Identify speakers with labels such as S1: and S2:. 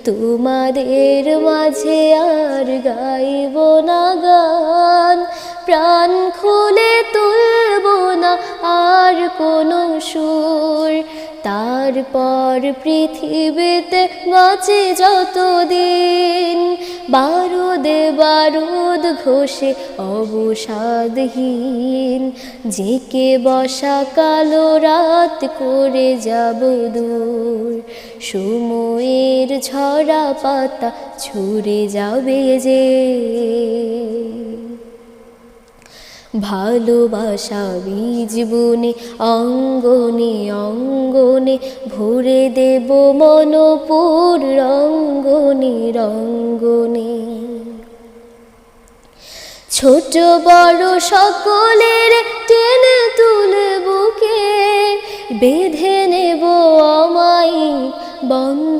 S1: তোমাদের মাঝে আর গাইব না গান, প্রাণ খুলে তুলব না আর কোনো সুর। তারপর পৃথিবীতে বাঁচে যতদিন, বারুদে বারুদ ঘষে অবসাদহীন, জেকে বসা কালো রাত করে যাব দূর। সময়ের ঝরা পাতা ছুঁড়ে যাবে যে, ভালোবাসা বীজ বুনে অঙ্গনে অঙ্গনে ভরে দেব মনপুর রঙ্গনে রঙ্গনে। ছোট বড় সকলের টেনে তুলে বুকে, বেঁধে নেব অমায়িক বন্ধন।